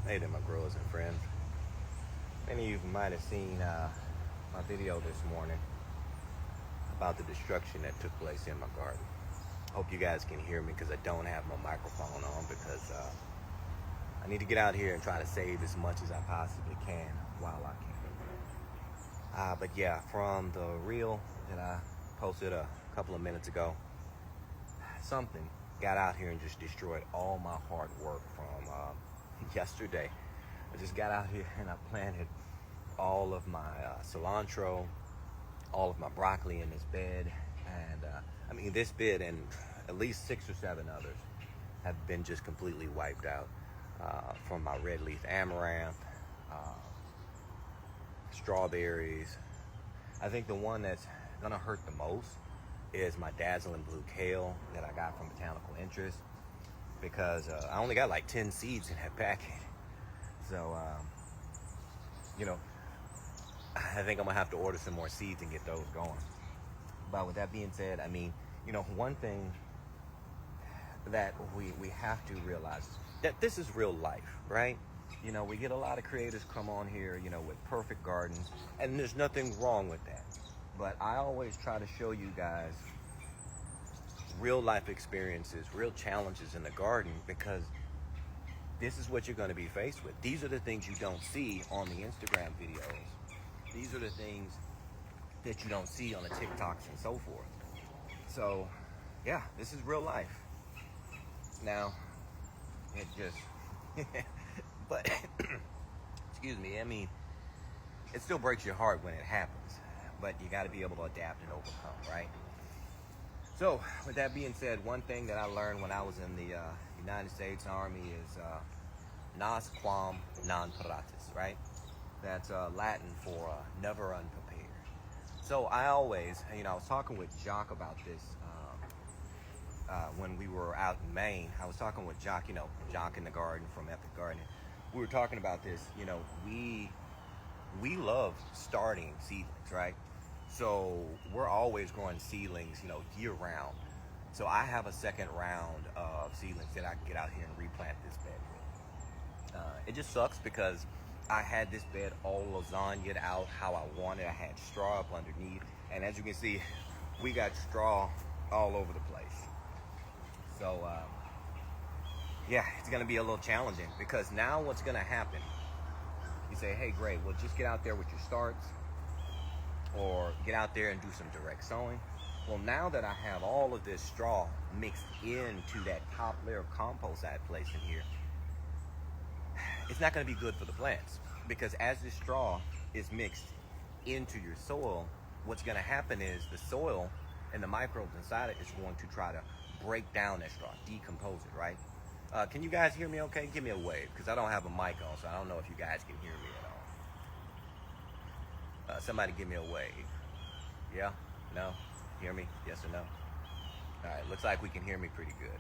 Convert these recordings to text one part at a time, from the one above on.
Hey there, my growers and friends. Many of you might have seen my video this morning about the destruction that took place in my garden. Hope you guys can hear me because I don't have my microphone on because I need to get out here and try to save as much as I possibly can while I can. But yeah, from the reel that I posted a couple of minutes ago, something got out here and just destroyed all my hard work from yesterday. I just got out here and I planted all of my cilantro, all of my broccoli in this bed, and this bed and at least 6 or 7 others have been just completely wiped out, from my red leaf amaranth, strawberries. I think the one that's gonna hurt the most is my dazzling blue kale that I got from Botanical Interest, because I only got like 10 seeds in that packet. So I think I'm gonna have to order some more seeds and get those going. But with that being said, one thing that we have to realize is that this is real life, right? We get a lot of creators come on here, with perfect gardens, and there's nothing wrong with that. But I always try to show you guys real life experiences, real challenges in the garden, because this is what you're going to be faced with. These are the things you don't see on the Instagram videos. These are the things that you don't see on the TikToks and so forth. So, yeah, this is real life. Now, it just, but, excuse me, it still breaks your heart when it happens, but you got to be able to adapt and overcome, right? So, with that being said, one thing that I learned when I was in the United States Army is nas quam non pratis, right? That's Latin for never unprepared. So I always, I was talking with Jock about this when we were out in Maine. I was talking with Jock, Jock in the Garden from Epic Gardening. We were talking about this, we love starting seedlings, right? So we're always growing seedlings, year round. So I have a second round of seedlings that I can get out here and replant this bed with. It just sucks because I had this bed all lasagnaed out how I wanted. I had straw up underneath, and as you can see, we got straw all over the place. So yeah, it's gonna be a little challenging, because now what's gonna happen, you say, hey, great, well, just get out there with your starts, or get out there and do some direct sowing. Well, now that I have all of this straw mixed into that top layer of compost I had placed in here, it's not going to be good for the plants, because as this straw is mixed into your soil, what's going to happen is the soil and the microbes inside it is going to try to break down that straw, decompose it, right? Can you guys hear me okay? Give me a wave, because I don't have a mic on, so I don't know if you guys can hear me at all. Somebody give me a wave. Yeah? No? Hear me? Yes or no? All right, looks like we can hear me pretty good.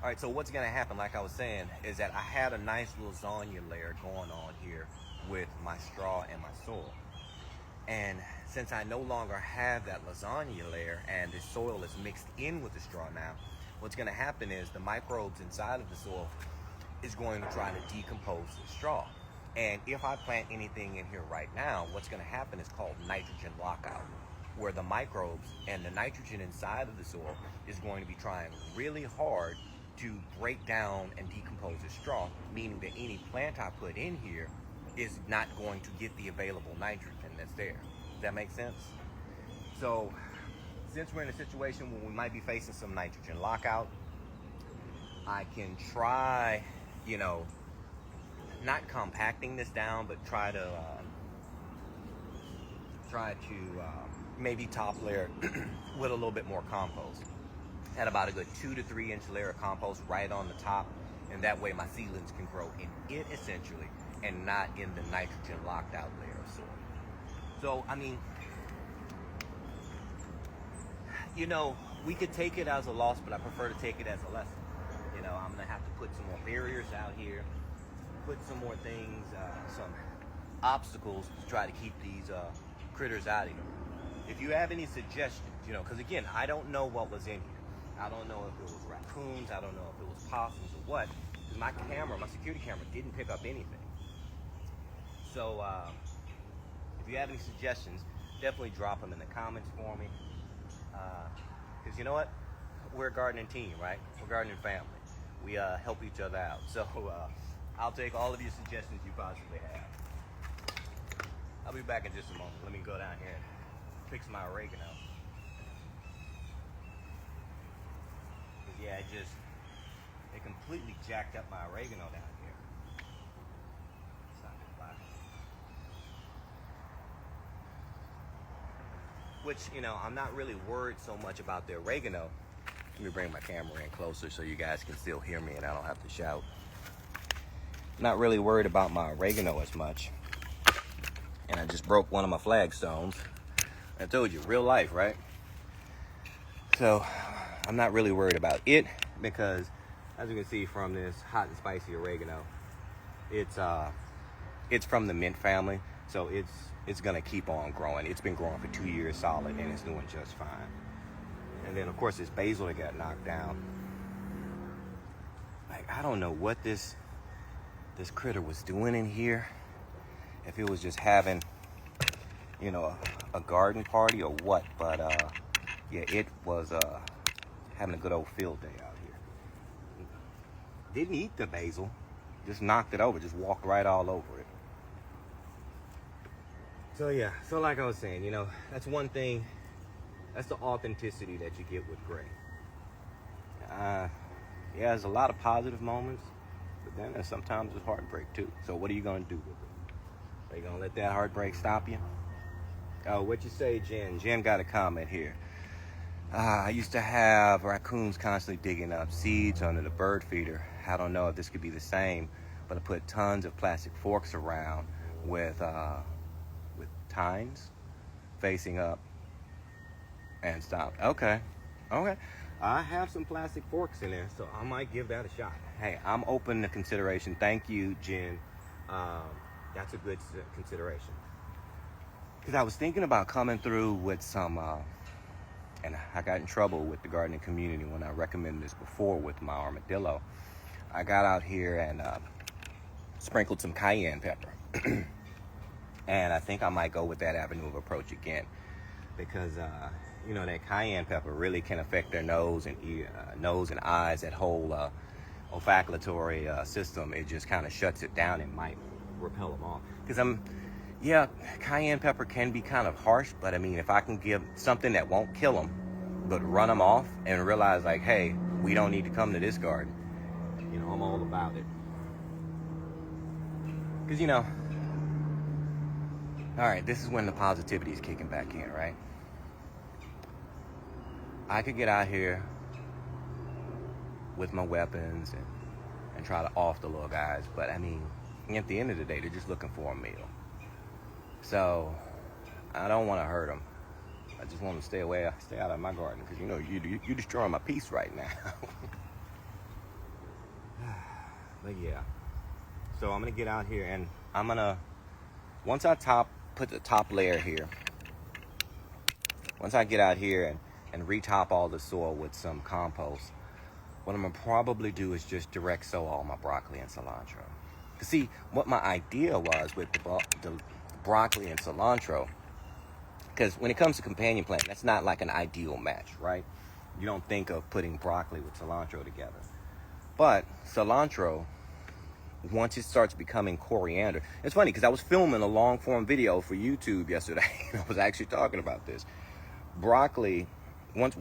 All right, so what's gonna happen, like I was saying, is that I had a nice lasagna layer going on here with my straw and my soil. And since I no longer have that lasagna layer and the soil is mixed in with the straw now, what's gonna happen is the microbes inside of the soil is going to try to decompose the straw. And if I plant anything in here right now, what's gonna happen is called nitrogen lockout, where the microbes and the nitrogen inside of the soil is going to be trying really hard to break down and decompose the straw, meaning that any plant I put in here is not going to get the available nitrogen that's there. Does that make sense? So, since we're in a situation where we might be facing some nitrogen lockout, I can try, not compacting this down, but try to maybe top layer with a little bit more compost. At about a good 2 to 3 inch layer of compost right on the top, and that way my seedlings can grow in it essentially, and not in the nitrogen locked out layer of soil. So we could take it as a loss, but I prefer to take it as a lesson. I'm gonna have to put some more barriers out here, put some more things, some obstacles to try to keep these critters out of here. If you have any suggestions, because again, I don't know what was in here. I don't know if it was raccoons, I don't know if it was possums or what. because my security camera didn't pick up anything. So if you have any suggestions, definitely drop them in the comments for me. Because you know what? We're a gardening team, right? We're a gardening family. We help each other out. So I'll take all of your suggestions you possibly have. I'll be back in just a moment. Let me go down here and fix my oregano. Yeah, it completely jacked up my oregano down here. It's not gonna lie. Which, you know, I'm not really worried so much about the oregano. Let me bring my camera in closer so you guys can still hear me and I don't have to shout. Not really worried about my oregano as much. And I just broke one of my flagstones. I told you, real life, right? So I'm not really worried about it because, as you can see from this hot and spicy oregano, it's from the mint family, so it's gonna keep on growing. It's been growing for 2 years solid, and it's doing just fine. And then, of course, this basil that got knocked down. Like, I don't know what this critter was doing in here. If it was just having, you know, a garden party or what, but yeah, it was having a good old field day out here. Didn't eat the basil, just knocked it over, just walked right all over it. So yeah, so like I was saying, you know, that's one thing, that's the authenticity that you get with gray. Yeah, there's a lot of positive moments, but then there's sometimes there's heartbreak too. So what are you gonna do with it? Are you gonna let that heartbreak stop you? Oh, what you say, Jen? Jen got a comment here. I used to have raccoons constantly digging up seeds under the bird feeder. I don't know if this could be the same, but I put tons of plastic forks around with tines facing up and stopped. Okay. I have some plastic forks in there, so I might give that a shot. Hey, I'm open to consideration. Thank you, Jen. That's a good consideration. Because I was thinking about coming through with some, and I got in trouble with the gardening community when I recommended this before with my armadillo. I got out here and sprinkled some cayenne pepper. And I think I might go with that avenue of approach again. Because, you know, that cayenne pepper really can affect their nose and eyes, that whole olfactory system. It just kind of shuts it down and might repel them off. Because yeah, cayenne pepper can be kind of harsh, but I mean, if I can give something that won't kill them, but run them off and realize like, hey, we don't need to come to this garden, you know, I'm all about it. Because, you know, all right, this is when the positivity is kicking back in, right? I could get out here with my weapons and try to off the little guys, but I mean, at the end of the day, they're just looking for a meal. So I don't want to hurt them. I just want to stay out of my garden, because you know you're destroying my peace right now. But yeah, so I'm gonna get out here and I'm gonna, once I put the top layer here, once I get out here and retop all the soil with some compost, what I'm gonna probably do is just direct sow all my broccoli and cilantro. See, what my idea was with the broccoli and cilantro, because when it comes to companion plant, that's not like an ideal match, right? You don't think of putting broccoli with cilantro together. But cilantro, once it starts becoming coriander, it's funny because I was filming a long form video for YouTube yesterday and I was actually talking about this. Broccoli, once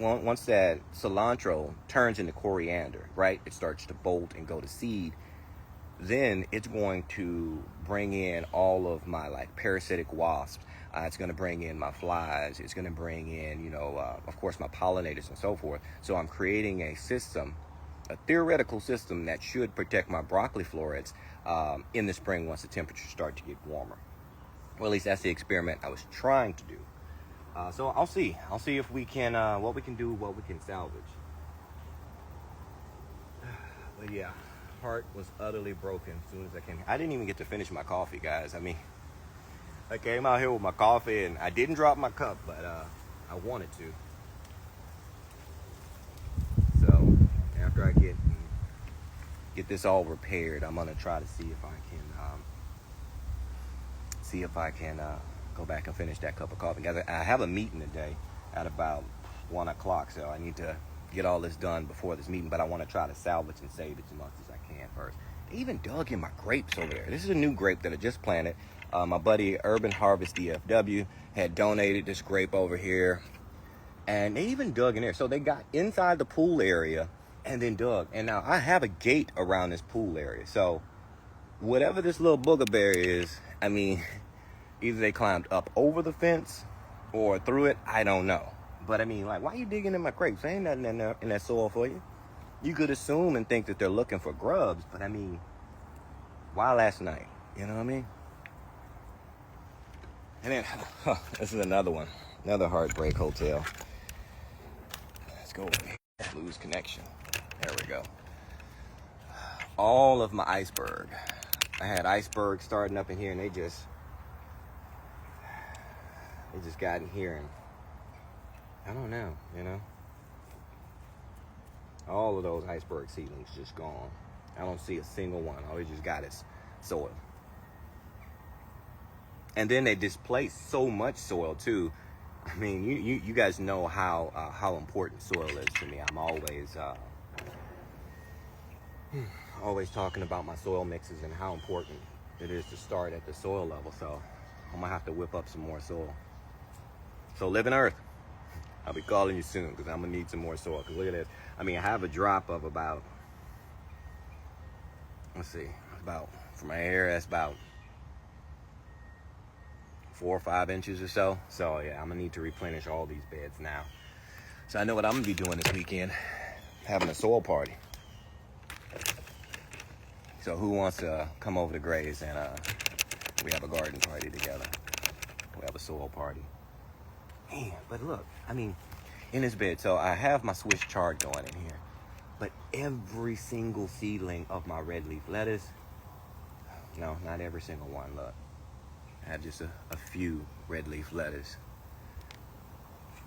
that cilantro turns into coriander, right? It starts to bolt and go to seed. Then it's going to bring in all of my like parasitic wasps. It's going to bring in my flies. It's going to bring in, you know, of course, my pollinators and so forth. So I'm creating a system, a theoretical system that should protect my broccoli florets in the spring once the temperatures start to get warmer. Well, at least that's the experiment I was trying to do. So I'll see if we can, what we can do, what we can salvage. But yeah. Heart was utterly broken as soon as I came. I didn't even get to finish my coffee, guys. I mean, I came out here with my coffee and I didn't drop my cup, but I wanted to. So after I get get this all repaired, I'm gonna try to see if I can go back and finish that cup of coffee. Guys, I have a meeting today at about 1 o'clock, so I need to get all this done before this meeting, but I want to try to salvage and save it as much as I can first. They even dug in my grapes over there. This is a new grape that I just planted. My buddy Urban Harvest DFW had donated this grape over here, and they even dug in there. So they got inside the pool area and then dug. And now I have a gate around this pool area, so whatever this little boogerberry is, I mean, either they climbed up over the fence or through it, I don't know. But I mean, like, why are you digging in my grapes? There ain't nothing in there in that soil for you. You could assume and think that they're looking for grubs, but I mean, why last night? You know what I mean? And then, this is another one. Another heartbreak hotel. Let's go over here. Lose connection. There we go. All of my iceberg. I had iceberg starting up in here, and they just got in here, and I don't know, you know. All of those iceberg seedlings just gone. I don't see a single one. All they just got is soil. And then they displaced so much soil too. I mean, you guys know how important soil is to me. I'm always talking about my soil mixes and how important it is to start at the soil level. So I'm gonna have to whip up some more soil. So living earth, I'll be calling you soon because I'm gonna need some more soil. Because look at this. I mean, I have a drop of about, let's see, about, for my hair, that's about 4 or 5 inches or so. So yeah, I'm gonna need to replenish all these beds now. So I know what I'm gonna be doing this weekend, having a soil party. So who wants to come over to Gray's and we have a garden party together? We have a soil party. Man, but look, I mean, in this bed, so I have my Swiss chard going in here, but every single seedling of my red leaf lettuce, no, not every single one, look. I have just a few red leaf lettuce.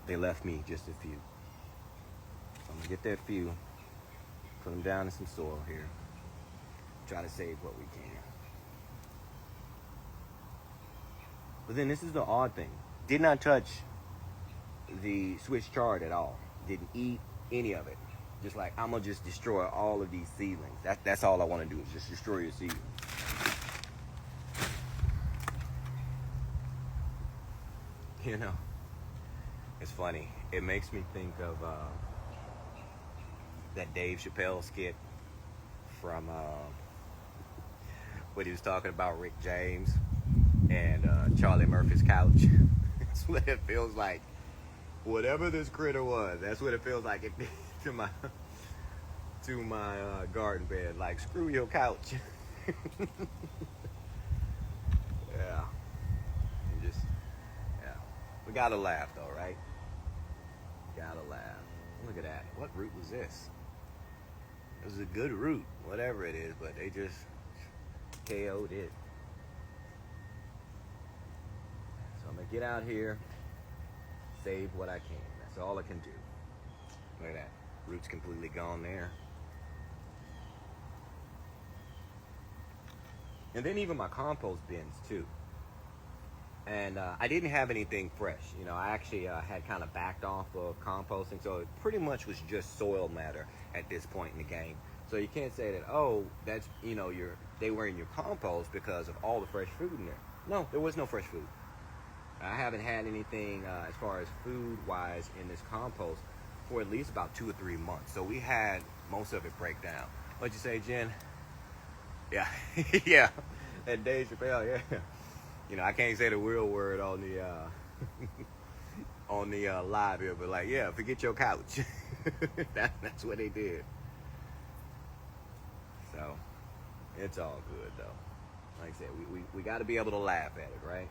They left me just a few. So I'm gonna get that few, put them down in some soil here. Try to save what we can. But then this is the odd thing. Did not touch the Swiss chard at all. Didn't eat any of it. Just like, I'm gonna just destroy all of these seedlings. That's all I want to do, is just destroy your seedlings. You know, it's funny. It makes me think of that Dave Chappelle skit from what he was talking about Rick James and Charlie Murphy's couch. That's what it feels like. Whatever this critter was, that's what it feels like it did to my garden bed. Like, screw your couch. Yeah. We gotta laugh though, right? Gotta laugh. Look at that. What root was this? It was a good root, whatever it is, but they just KO'd it. So I'm gonna get out here, save what I can. That's all I can do. Look at that. Root's completely gone there. And then even my compost bins too. And I didn't have anything fresh. You know, I actually had kind of backed off of composting, so it pretty much was just soil matter at this point in the game. So you can't say that, oh, that's, you know, they were in your compost because of all the fresh food in there. No, there was no fresh food. I haven't had anything as far as food-wise in this compost for at least about 2 or 3 months. So we had most of it break down. What'd you say, Jen? Yeah, yeah, and Dave Chappelle, yeah. You know, I can't say the real word on the live here, but like, yeah, forget your couch. That's what they did. So it's all good though. Like I said, we got to be able to laugh at it, right?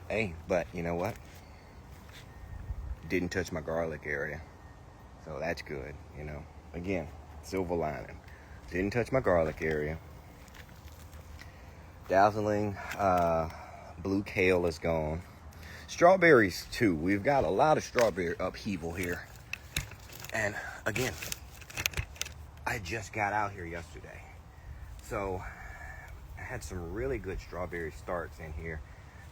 Hey, but you know what? Didn't touch my garlic area. So that's good, you know. Again, silver lining. Didn't touch my garlic area. Dazzling blue kale is gone. Strawberries too. We've got a lot of strawberry upheaval here. And again, I just got out here yesterday. So I had some really good strawberry starts in here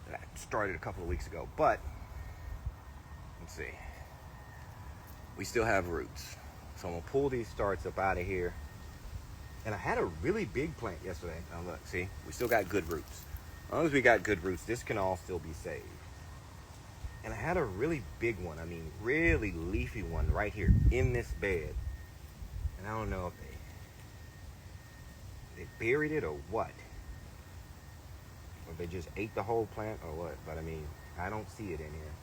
that I started a couple of weeks ago. But let's see. We still have roots. So I'm gonna pull these starts up out of here. And I had a really big plant yesterday. Now look, see, we still got good roots. As long as we got good roots, this can all still be saved. And I had a really big one, I mean, really leafy one right here in this bed. And I don't know if they buried it or what. Or they just ate the whole plant or what. But I mean, I don't see it in here.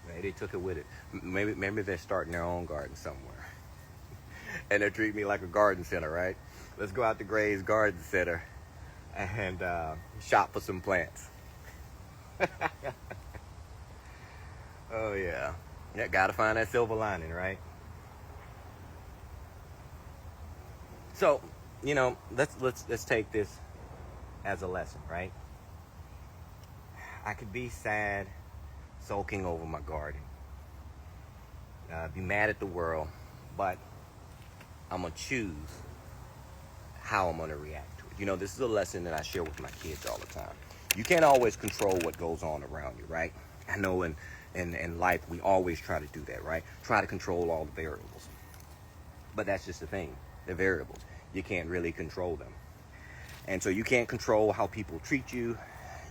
Maybe they took it with it. Maybe they're starting their own garden somewhere. And they're treating me like a garden center, right? Let's go out to Gray's Garden Center and shop for some plants. Oh yeah, gotta find that silver lining, right? So, let's take this as a lesson, right? I could be sad, sulking over my garden, be mad at the world, but I'm gonna choose how I'm gonna react to it. This is a lesson that I share with my kids all the time. You can't always control what goes on around you, right? I know in life we always try to do that, right? Try to control all the variables. But that's just the thing. They're variables. You can't really control them. And so you can't control how people treat you.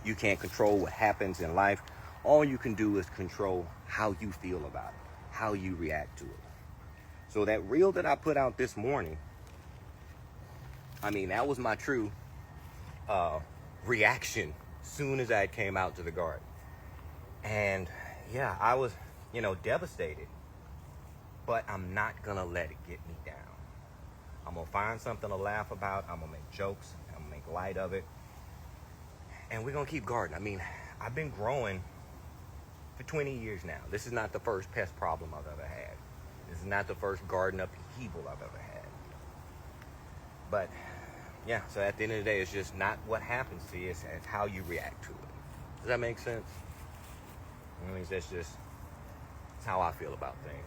You can't control what happens in life. All you can do is control how you feel about it, how you react to it. So that reel that I put out this morning, I mean, that was my true reaction soon as I came out to the garden. And yeah, I was, devastated. But I'm not going to let it get me down. I'm going to find something to laugh about. I'm going to make jokes. I'm going to make light of it. And we're going to keep gardening. I mean, I've been growing for 20 years now. This is not the first pest problem I've ever had. This is not the first garden upheaval I've ever had. But, yeah, so at the end of the day, it's just not what happens to you. It's how you react to it. Does that make sense? I mean, that's how I feel about things.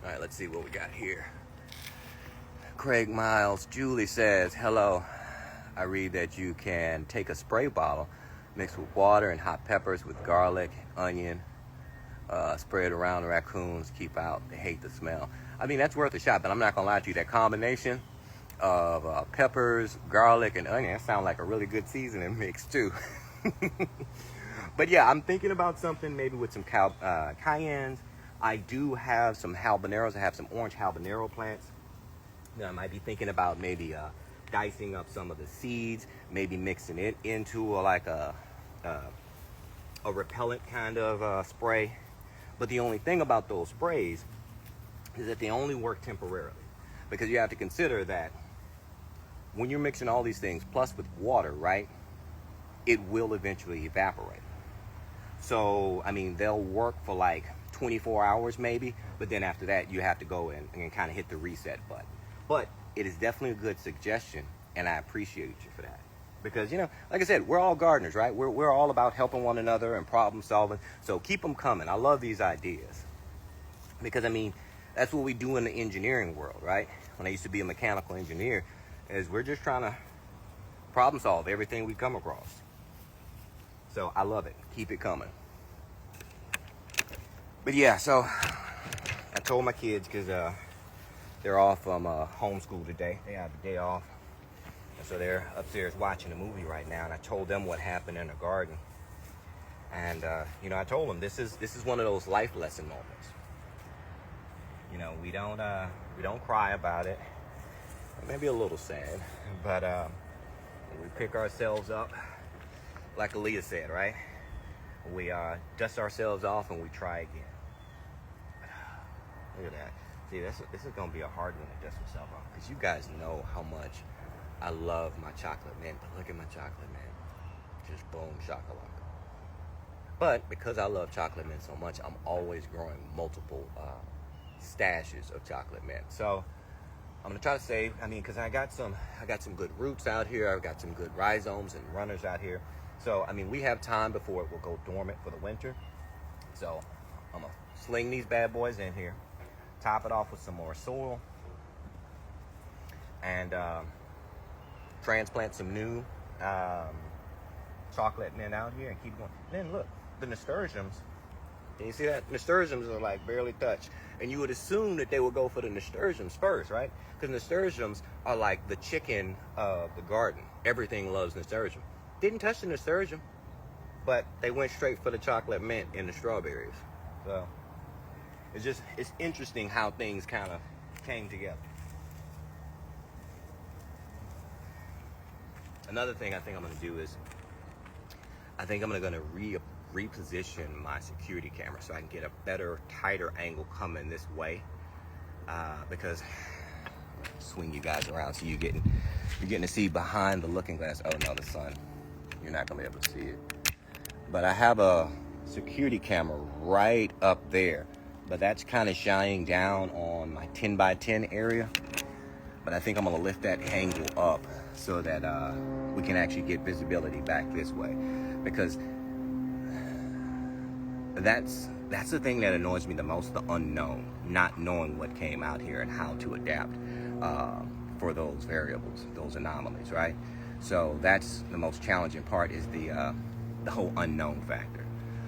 All right, let's see what we got here. Craig Miles, Julie says, hello. I read that you can take a spray bottle, mix with water and hot peppers with garlic, onion, spray it around the raccoons, keep out. They hate the smell. I mean, that's worth a shot, but I'm not going to lie to you. That combination of peppers, garlic, and onion, that sounds like a really good seasoning mix, too. But, yeah, I'm thinking about something maybe with some cayennes. I do have some habaneros. I have some orange habanero plants. I might be thinking about maybe dicing up some of the seeds, maybe mixing it into a repellent kind of spray. But the only thing about those sprays is that they only work temporarily, because you have to consider that when you're mixing all these things, plus with water, right, it will eventually evaporate. So, I mean, they'll work for like 24 hours maybe, but then after that, you have to go and kind of hit the reset button. But it is definitely a good suggestion, and I appreciate you for that. Because, like I said, we're all gardeners, right? We're all about helping one another and problem solving. So keep them coming. I love these ideas. Because, I mean, that's what we do in the engineering world, right? When I used to be a mechanical engineer, is we're just trying to problem solve everything we come across. So I love it. Keep it coming. But yeah, so I told my kids, because they're off from homeschool today. They have a day off. And so they're upstairs watching a movie right now. And I told them what happened in the garden. And, I told them this is one of those life lesson moments. We don't cry about it. Maybe a little sad. But we pick ourselves up, like Aaliyah said, right? We dust ourselves off and we try again. Look at that. See, this is going to be a hard one to dust yourself off, because you guys know how much I love my chocolate mint. But look at my chocolate mint. Just boom, shakalaka. But because I love chocolate mint so much, I'm always growing multiple stashes of chocolate mint. So I'm gonna try to save. I mean, because I got some good roots out here. I've got some good rhizomes and runners out here. So I mean, we have time before it will go dormant for the winter. So I'm gonna sling these bad boys in here, top it off with some more soil, and transplant some new chocolate mint out here and keep going. And then look, the nasturtiums. Can you see that? Nasturtiums are like barely touched. And you would assume that they would go for the nasturtiums first, right? Because nasturtiums are like the chicken of the garden. Everything loves nasturtium. Didn't touch the nasturtium, but they went straight for the chocolate mint and the strawberries. So it's interesting how things kind of came together. Another thing I think I'm going to do is I think I'm going to reposition my security camera so I can get a better, tighter angle coming this way. Because swing you guys around so you're getting to see behind the looking glass. Oh no, the sun. You're not going to be able to see it. But I have a security camera right up there, but that's kind of shining down on my 10 by 10 area. But I think I'm going to lift that angle up so that we can actually get visibility back this way, because that's the thing that annoys me the most, the unknown, not knowing what came out here and how to adapt for those variables, those anomalies, right? So that's the most challenging part, is the whole unknown factor.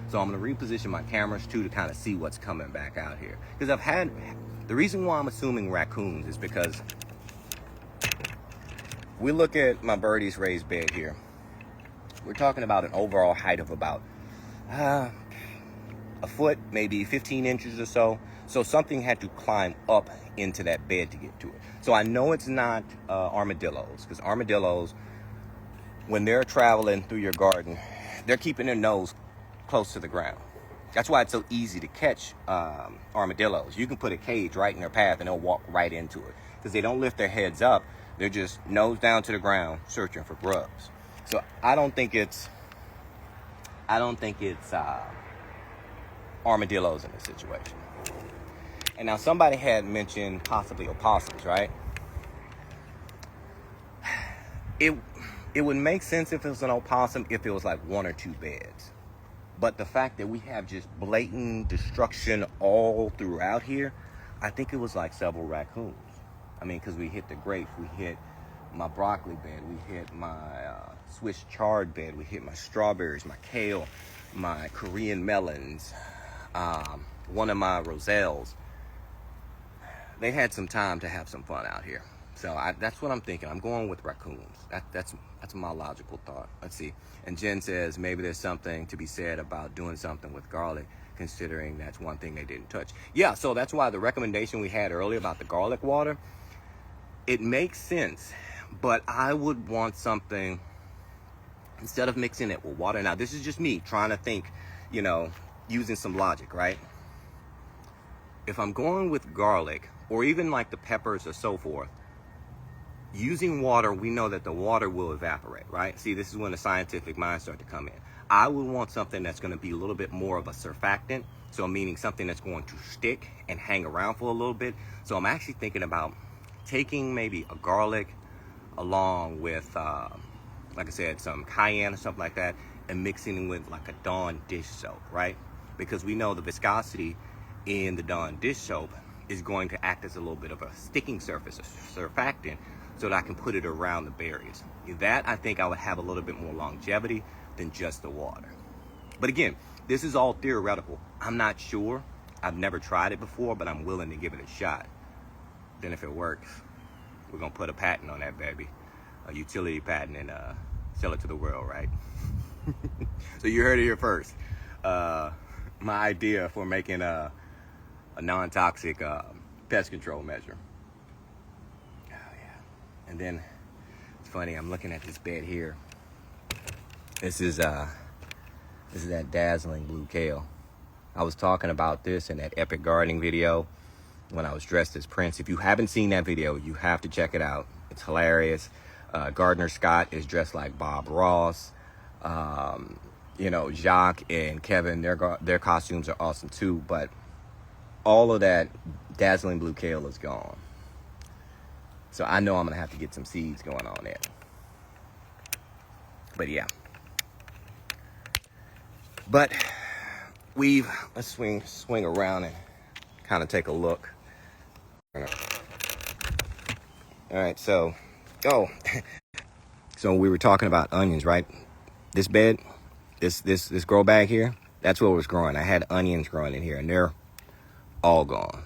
So I'm going to reposition my cameras too to kind of see what's coming back out here, because the reason why I'm assuming raccoons is because we look at my birdie's raised bed here. We're talking about an overall height of about a foot, maybe 15 inches or so. So something had to climb up into that bed to get to it. So I know it's not armadillos, because armadillos, when they're traveling through your garden, they're keeping their nose close to the ground. That's why it's so easy to catch armadillos. You can put a cage right in their path and they'll walk right into it, because they don't lift their heads up. They're just nose down to the ground searching for grubs. So I don't think it's armadillos in this situation. And now somebody had mentioned possibly opossums, right? It would make sense if it was an opossum if it was like one or two beds. But the fact that we have just blatant destruction all throughout here, I think it was like several raccoons. I mean, because we hit the grapes, we hit my broccoli bed, we hit my Swiss chard bed, we hit my strawberries, my kale, my Korean melons, one of my roselles. They had some time to have some fun out here. So that's what I'm thinking. I'm going with raccoons. That's my logical thought. Let's see. And Jen says maybe there's something to be said about doing something with garlic, considering that's one thing they didn't touch. Yeah, so that's why the recommendation we had earlier about the garlic water, it makes sense, but I would want something, instead of mixing it with water. Now, this is just me trying to think, using some logic, right? If I'm going with garlic, or even like the peppers or so forth, using water, we know that the water will evaporate, right? See, this is when the scientific mind starts to come in. I would want something that's going to be a little bit more of a surfactant, so meaning something that's going to stick and hang around for a little bit. So I'm actually thinking about taking maybe a garlic along with, like I said, some cayenne or something like that, and mixing with like a Dawn dish soap, right? Because we know the viscosity in the Dawn dish soap is going to act as a little bit of a sticking surface, a surfactant, so that I can put it around the berries. That, I think I would have a little bit more longevity than just the water. But again, this is all theoretical. I'm not sure. I've never tried it before, but I'm willing to give it a shot. Then if it works, we're going to put a patent on that baby, a utility patent, and sell it to the world, right? So you heard it here first. My idea for making a non-toxic pest control measure. Oh, yeah. And then, it's funny, I'm looking at this bed here. This is that dazzling blue kale. I was talking about this in that epic gardening video when I was dressed as Prince. If you haven't seen that video, you have to check it out. It's hilarious. Gardner Scott is dressed like Bob Ross. Jacques and Kevin, their costumes are awesome too, but all of that dazzling blue kale is gone. So I know I'm going to have to get some seeds going on there. But yeah. But let's swing around and kind of take a look. All right, so we were talking about onions, right? This bed, this grow bag here, that's what was growing. I had onions growing in here, and they're all gone.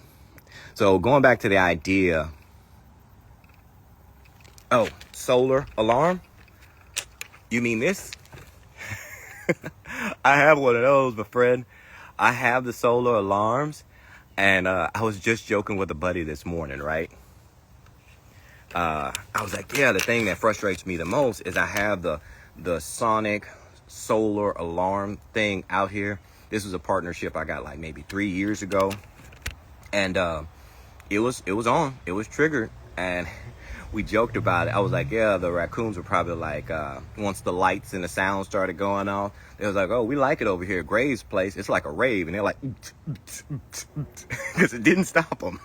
So going back to the idea, solar alarm? You mean this? I have one of those, my friend. I have the solar alarms, and I was just joking with a buddy this morning, right? I was like, yeah, the thing that frustrates me the most is I have the sonic solar alarm thing out here. This was a partnership I got like maybe 3 years ago, and it was on, it was triggered, and we joked about it. I was like, yeah, the raccoons were probably like, once the lights and the sound started going off, they was like, oh, we like it over here. Graves' place, it's like a rave, and they're like, because it didn't stop them.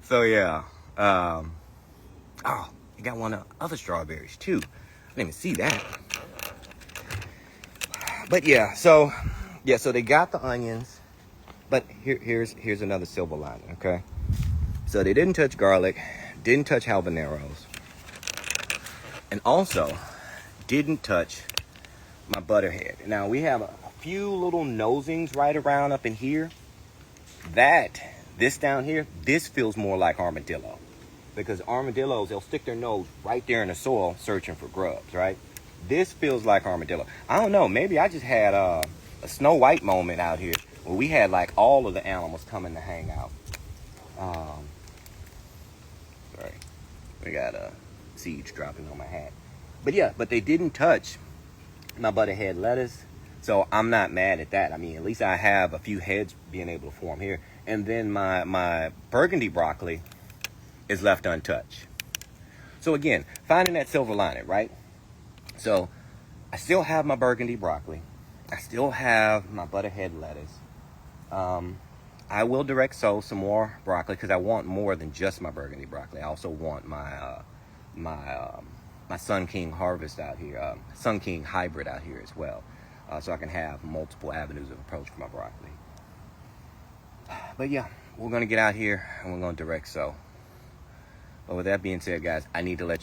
So yeah. You got one of the other strawberries too. I didn't even see that. But yeah, so they got the onions, but here's another silver lining, okay? So they didn't touch garlic, didn't touch habaneros, and also didn't touch my butterhead. Now we have a few little nosings right around up in here. This down here, this feels more like armadillo. Because armadillos, they'll stick their nose right there in the soil searching for grubs, right? This feels like armadillo. I don't know, maybe I just had a Snow White moment out here where we had like all of the animals coming to hang out. Sorry, we got seeds dropping on my hat. But yeah, but they didn't touch my butterhead lettuce, so I'm not mad at that. I mean, at least I have a few heads being able to form here. And then my burgundy broccoli is left untouched. So again, finding that silver lining, right? So I still have my burgundy broccoli. I still have my butterhead lettuce. I will direct sow some more broccoli because I want more than just my burgundy broccoli. I also want my Sun King harvest out here, Sun King hybrid out here as well, so I can have multiple avenues of approach for my broccoli. But yeah, we're gonna get out here and we're gonna direct sow. But with that being said, guys, I need to let you